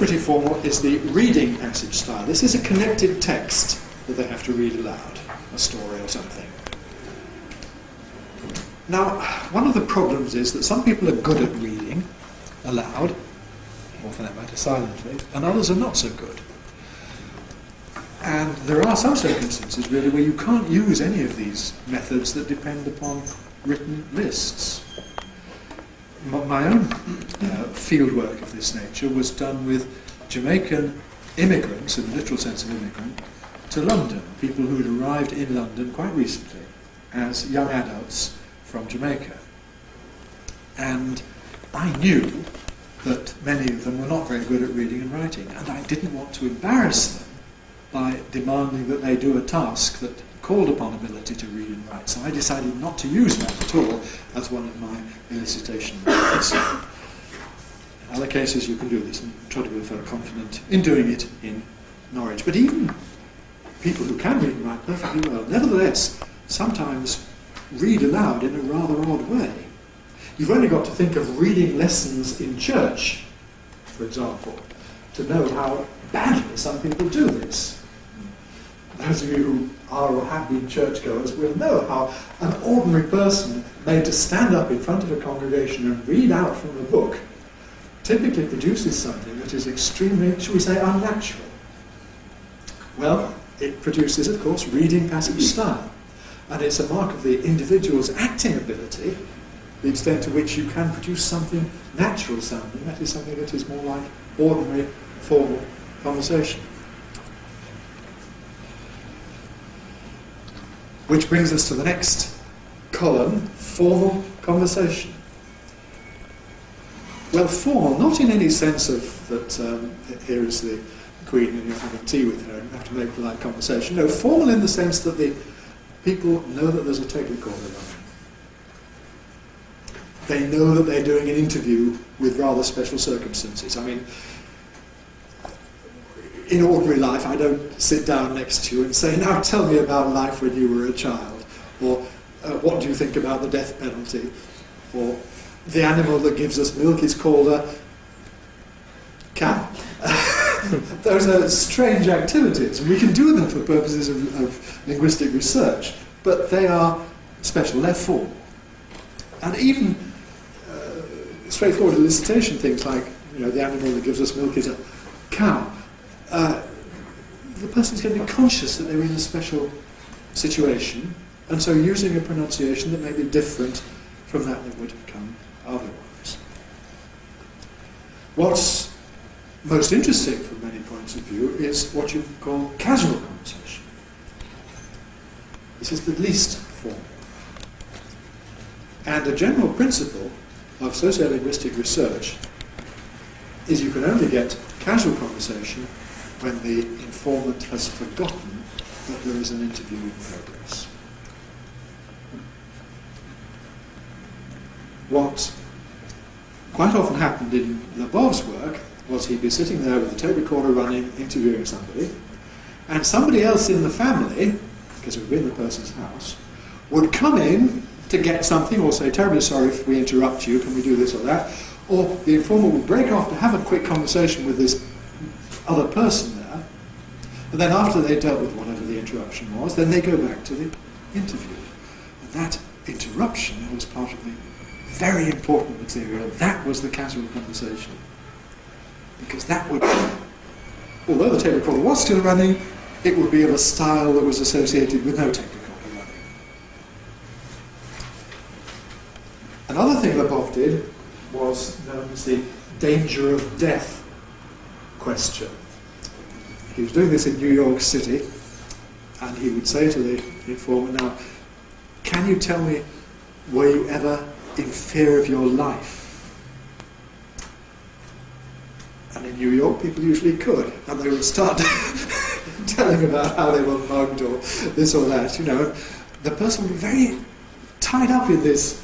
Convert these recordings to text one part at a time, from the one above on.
pretty formal is the reading passage style. This is a connected text that they have to read aloud, a story or something. Now, one of the problems is that some people are good at reading aloud, or for that matter silently, and others are not so good. And there are some circumstances really where you can't use any of these methods that depend upon written lists. My own field work of this nature was done with Jamaican immigrants, in the literal sense of immigrant, to London, people who had arrived in London quite recently as young adults from Jamaica. And I knew that many of them were not very good at reading and writing, and I didn't want to embarrass them by demanding that they do a task that called upon ability to read and write. So I decided not to use that at all as one of my elicitation methods. In other cases you can do this, and Trudgill felt confident in doing it in Norwich. But even people who can read and write perfectly well, nevertheless, sometimes read aloud in a rather odd way. You've only got to think of reading lessons in church, for example, to know how badly some people do this. Those of you who are or have been churchgoers will know how an ordinary person made to stand up in front of a congregation and read out from a book typically produces something that is extremely, shall we say, unnatural. Well, it produces, of course, reading passage style. And it's a mark of the individual's acting ability, the extent to which you can produce something natural sounding, that is something that is more like ordinary, formal conversation. Which brings us to the next column, formal conversation. Well, formal, not in any sense of that here is the Queen and you're having tea with her and you have to make polite conversation. No, formal in the sense that the people know that there's a tape recorder running. They know that they're doing an interview with rather special circumstances. I mean, in ordinary life, I don't sit down next to you and say, now tell me about life when you were a child, or what do you think about the death penalty, or the animal that gives us milk is called a cow. Those are strange activities, and we can do them for purposes of linguistic research, but they are special, they're formal. And even straightforward elicitation things like, the animal that gives us milk is a cow. The person's going to be conscious that they're in a special situation, and so using a pronunciation that may be different from that would come otherwise. What's most interesting from many points of view is what you call casual conversation. This is the least formal. And a general principle of sociolinguistic research is you can only get casual conversation when the informant has forgotten that there is an interview in progress. What quite often happened in Lebov's work was he'd be sitting there with the tape recorder running, interviewing somebody, and somebody else in the family, because it would be in the person's house, would come in to get something or say, terribly sorry if we interrupt you, can we do this or that? Or the informant would break off to have a quick conversation with this other person there, and then after they dealt with whatever the interruption was, then they go back to the interview. And that interruption was part of the very important material. That was the casual conversation. Because that would, although the tape recorder was still running, it would be of a style that was associated with no tape recorder running. Another thing Lebov did was known as the danger of death question. He was doing this in New York City, and he would say to the informant, now, can you tell me, were you ever in fear of your life? And in New York, people usually could, and they would start telling about how they were mugged or this or that. The person would be very tied up in this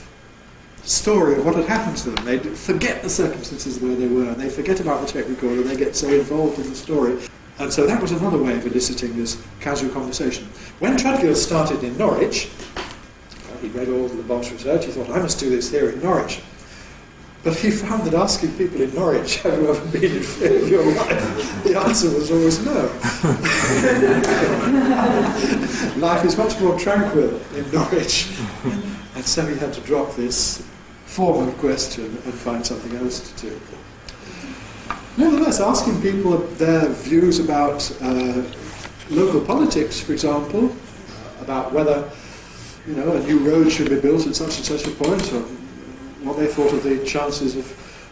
story of what had happened to them. They'd forget the circumstances where they were, and they forget about the tape recorder, they get so involved in the story. And so that was another way of eliciting this casual conversation. When Trudgill started in Norwich, he read all of Lebov's research, he thought, I must do this here in Norwich. But he found that asking people in Norwich, have you ever been in fear of your life, the answer was always no. Life is much more tranquil in Norwich. And so he had to drop this formal question and find something else to do. Nevertheless, asking people their views about local politics, for example, about whether a new road should be built at such and such a point, or what they thought of the chances of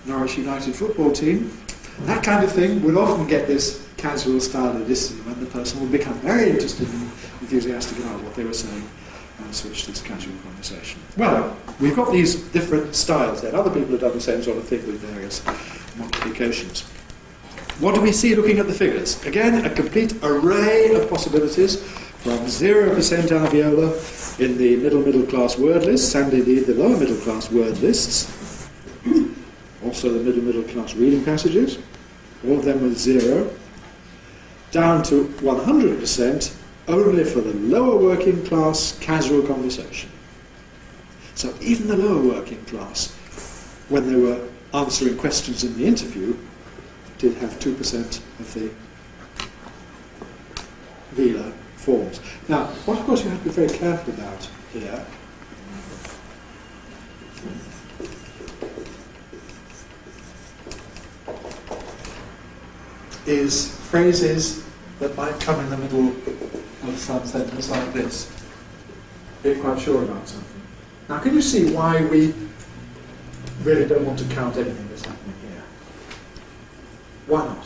Norwich United football team, that kind of thing would often get this casual style of listening when the person would become very interested and enthusiastic about what they were saying and switch to this casual conversation. Well, we've got these different styles there. Other people have done the same sort of thing with various modifications. What do we see looking at the figures? Again, a complete array of possibilities, from 0% alveolar in the middle class word lists, and indeed the lower middle class word lists, also the middle class reading passages, all of them with 0, down to 100% only for the lower working class casual conversation. So even the lower working class, when they were answering questions in the interview, did have 2% of the velar forms. Now, what of course you have to be very careful about here is phrases that might come in the middle of some sentence like this. Be quite sure about something. Now, can you see why we really don't want to count anything that's happening here? Why not?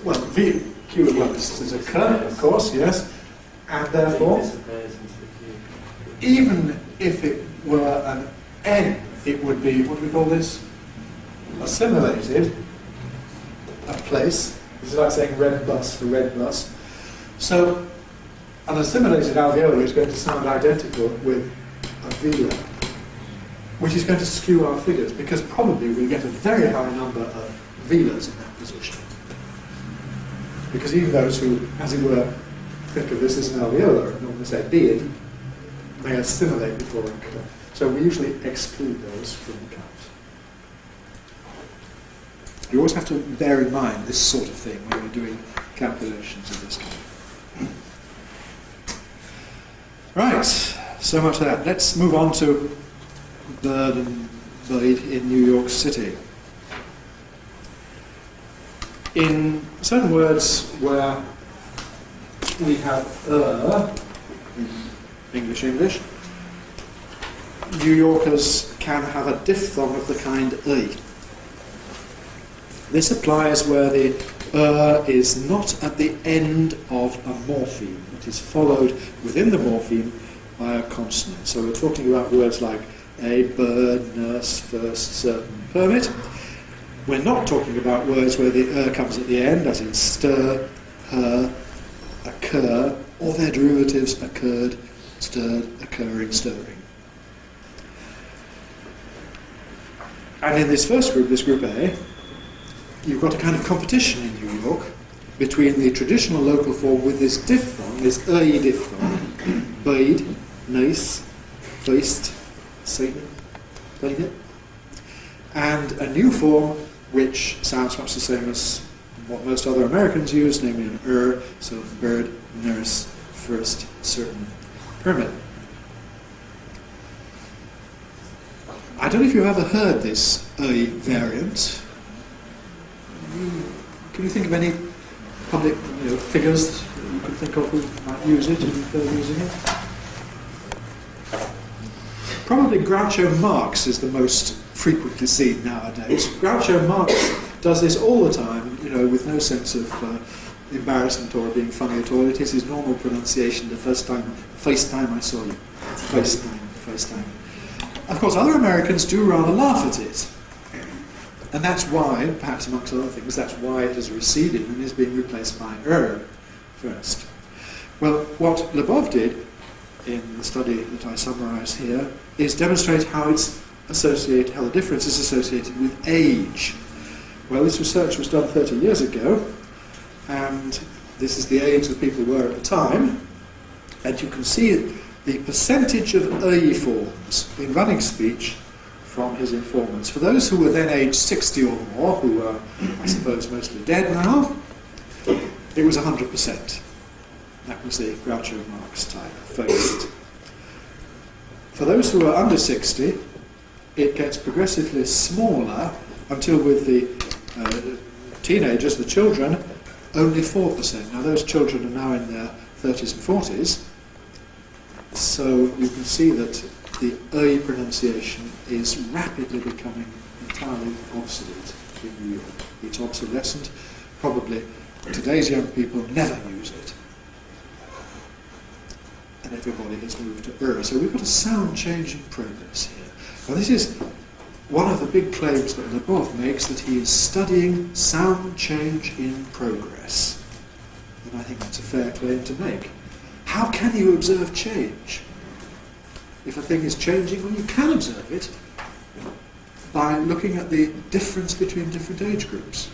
Well, Q is a curve, of course, yes, and therefore, even if it were an N, it would be, what do we call this? Assimilated, a place. This is like saying red bus for red bus. So, an assimilated alveolar is going to sound identical with a velar, which is going to skew our figures, because probably we'll get a very high number of velars in that position. Because even those who, as it were, think of this as an alveolar and normally say beard, may assimilate before they occur. So we usually exclude those from the count. You always have to bear in mind this sort of thing when you're doing calculations of this kind. Right, so much for that. Let's move on to bird and blade in New York City. In certain words where we have in English, New Yorkers can have a diphthong of the kind I. This applies where the is not at the end of a morpheme. It is followed within the morpheme by a consonant. So we're talking about words like a, bird, nurse, first, certain, permit. We're not talking about words where the comes at the end, as in stir, her, occur, or their derivatives occurred, stirred, occurring, stirring. And in this first group, this group A, you've got a kind of competition in New York between the traditional local form with this diphthong, this diphthong, bade, nice, feist, Satan, playing it, and a new form which sounds much the same as what most other Americans use, namely an so bird, nurse, first, certain, permit. I don't know if you've ever heard this variant. Can you think of any public figures that you can think of who might use it and they're using it? Probably Groucho Marx is the most frequently seen nowadays. Groucho Marx does this all the time, with no sense of embarrassment or being funny at all. It is his normal pronunciation the first time I saw you. First time. Of course, other Americans do rather laugh at it. And that's why, perhaps amongst other things, that's why it has receded and is being replaced by first. Well, what Lebov did in the study that I summarise here is demonstrate how the difference is associated with age. Well, this research was done 30 years ago, and this is the age that people were at the time, and you can see the percentage of ÖI forms in running speech from his informants. For those who were then aged 60 or more, who are, I suppose, mostly dead now, it was 100%. That was the Groucho Marx type first. For those who are under 60, it gets progressively smaller until with the teenagers, the children, only 4%. Now those children are now in their 30s and 40s, so you can see that the ÖI pronunciation is rapidly becoming entirely obsolete in New York. It's obsolescent. Probably today's young people never use it. And everybody has moved to ÖI. So we've got a sound change in progress here. Well, this is one of the big claims that Leboeuf makes, that he is studying sound change in progress. And I think that's a fair claim to make. How can you observe change? If a thing is changing, well, you can observe it by looking at the difference between different age groups.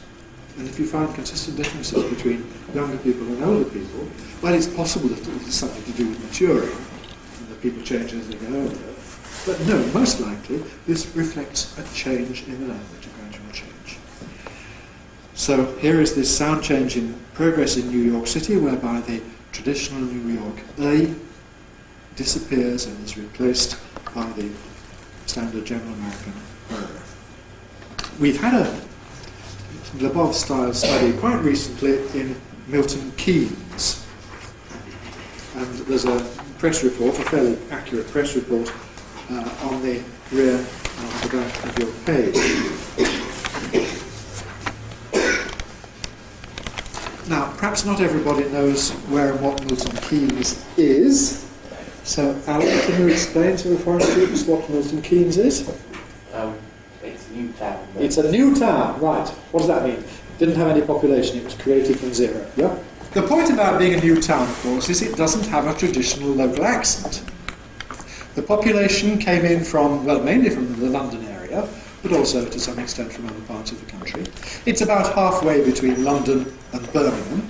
And if you find consistent differences between younger people and older people, well, it's possible that it has something to do with maturing, and that people change as they get older. But no, most likely, this reflects a change in the language, a gradual change. So here is this sound change in progress in New York City, whereby the traditional New York ÖI disappears and is replaced by the standard General American We've had a Leboeuf-style study quite recently in Milton Keynes. And there's a press report, a fairly accurate press report, on the rear of the back of your page. Now, perhaps not everybody knows where and what Milton Keynes is. So, Alan, can you explain to the foreign students what Milton Keynes is? It's a new town. It's a new town, right. What does that mean? Didn't have any population, it was created from zero. Yeah? The point about being a new town, of course, is it doesn't have a traditional local accent. The population came in from, well, mainly from the London area, but also to some extent from other parts of the country. It's about halfway between London and Birmingham.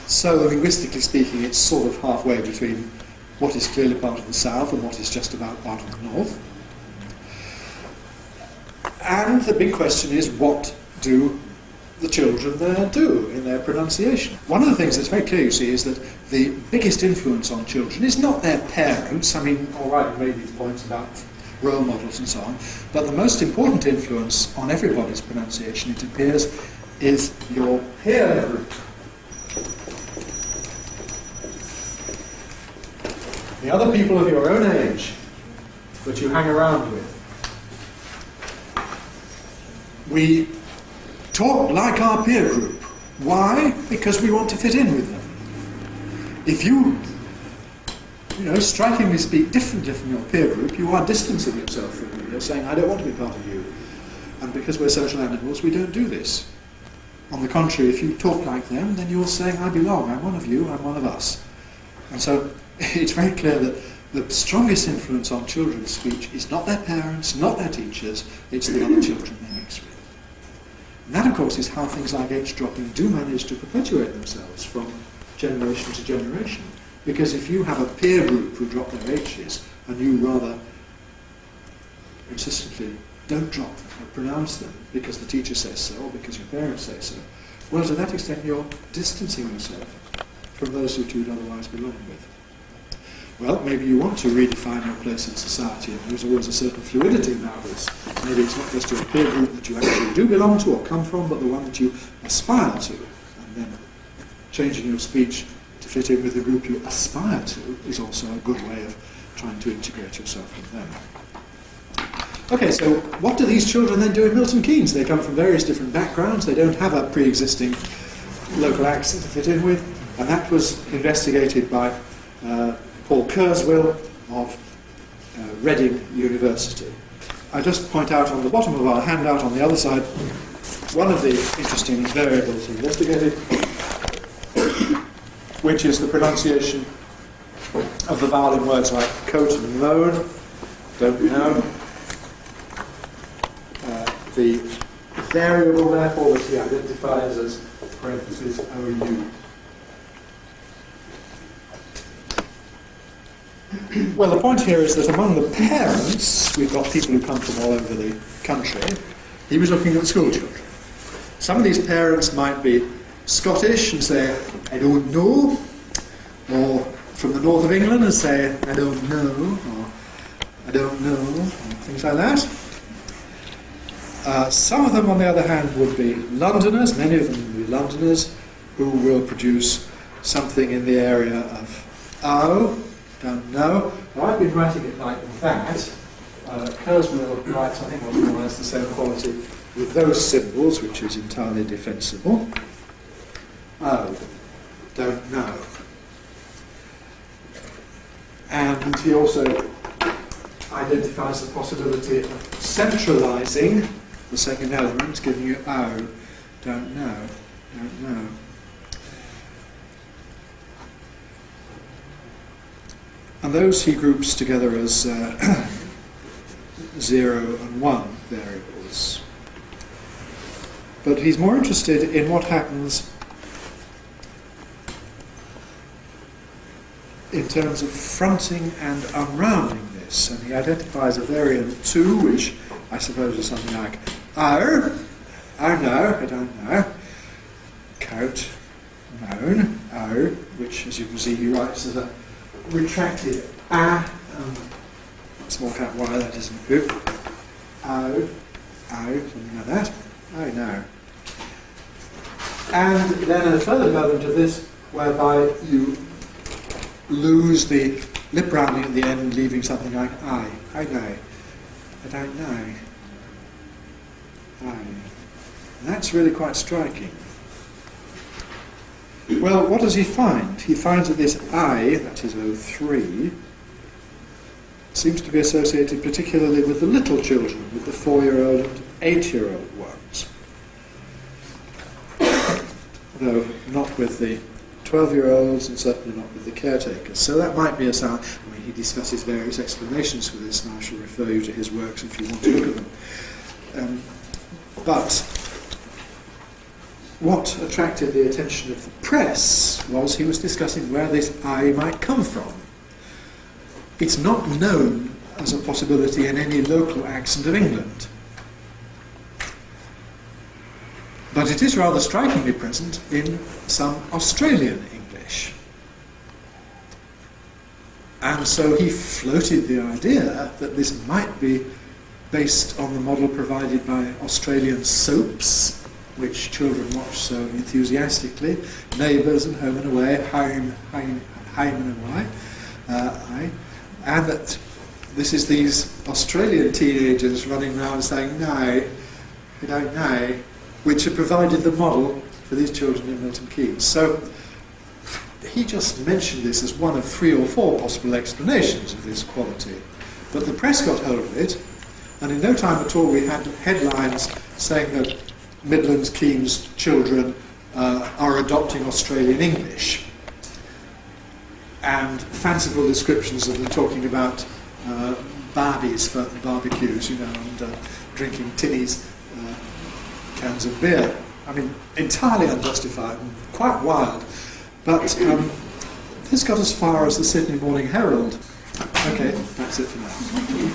So, linguistically speaking, it's sort of halfway between what is clearly part of the south and what is just about part of the north. And the big question is, what do the children there do in their pronunciation? One of the things that's very clear, you see, is that the biggest influence on children is not their parents. I mean, all right, you made these points about role models and so on, but the most important influence on everybody's pronunciation, it appears, is your peer group. The other people of your own age that you hang around with. We talk like our peer group. Why? Because we want to fit in with them. If you strikingly speak differently from your peer group, you are distancing yourself from them. You're saying, I don't want to be part of you. And because we're social animals, we don't do this. On the contrary, if you talk like them, then you're saying, I belong, I'm one of you, I'm one of us. And so it's very clear that the strongest influence on children's speech is not their parents, not their teachers, it's the other children they mix with. And that, of course, is how things like age dropping do manage to perpetuate themselves from generation to generation. Because if you have a peer group who drop their H's, and you rather insistently don't drop them or pronounce them because the teacher says so, or because your parents say so, well, to that extent you're distancing yourself from those who you'd otherwise belong with. Well, maybe you want to redefine your place in society, and there's always a certain fluidity about this. Maybe it's not just your peer group that you actually do belong to or come from, but the one that you aspire to. And then changing your speech to fit in with the group you aspire to is also a good way of trying to integrate yourself with them. Okay, so what do these children then do in Milton Keynes? They come from various different backgrounds, they don't have a pre-existing local accent to fit in with, and that was investigated by Paul Kurzweil of Reading University. I just point out on the bottom of our handout on the other side one of the interesting variables investigated, which is the pronunciation of the vowel in words like coat and moan. Don't know. The variable, therefore, that he identifies as parentheses OU. Well, the point here is that among the parents, we've got people who come from all over the country. He was looking at school children. Some of these parents might be Scottish and say, I don't know, or from the north of England and say, I don't know, or I don't know, or things like that. Some of them, on the other hand, would be Londoners, many of them would be Londoners, who will produce something in the area of oh, don't know. Well, I've been writing it like that. Kurzweil writes, I think, what's more or less the same quality with those symbols, which is entirely defensible. Oh, don't know. And he also identifies the possibility of centralising the second element, giving you oh, don't know, don't know. And those he groups together as 0 and 1 variables. But he's more interested in what happens in terms of fronting and unrounding this. And he identifies a variant 2, which I suppose is something like oh no, I don't know. Coat, known, oh, which as you can see he writes as a retracted small cap y, that isn't good. Oh, something like that. Oh no. And then a further development of this whereby you lose the lip rounding at the end, leaving something like I know. I don't know. And that's really quite striking. Well, what does he find? He finds that this I, that is O3, seems to be associated particularly with the little children, with the 4-year-old and 8-year-old ones. Though not with the 12-year-olds and certainly not with the caretakers. So that might be a sign. I mean, he discusses various explanations for this, and I shall refer you to his works if you want to look at them. But what attracted the attention of the press was he was discussing where this I might come from. It's not known as a possibility in any local accent of England. But it is rather strikingly present in some Australian English. And so he floated the idea that this might be based on the model provided by Australian soaps, which children watch so enthusiastically, Neighbours and Home and Away, Home and Away, and that this is these Australian teenagers running around saying, no, I don't know, which had provided the model for these children in Milton Keynes. So he just mentioned this as one of 3 or 4 possible explanations of this quality. But the press got hold of it, and in no time at all we had headlines saying that Midlands Keynes children are adopting Australian English, and fanciful descriptions of them talking about barbies for barbecues, and drinking tinnies, cans of beer. I mean, entirely unjustified and quite wild. But this got as far as the Sydney Morning Herald. Okay, that's it for now.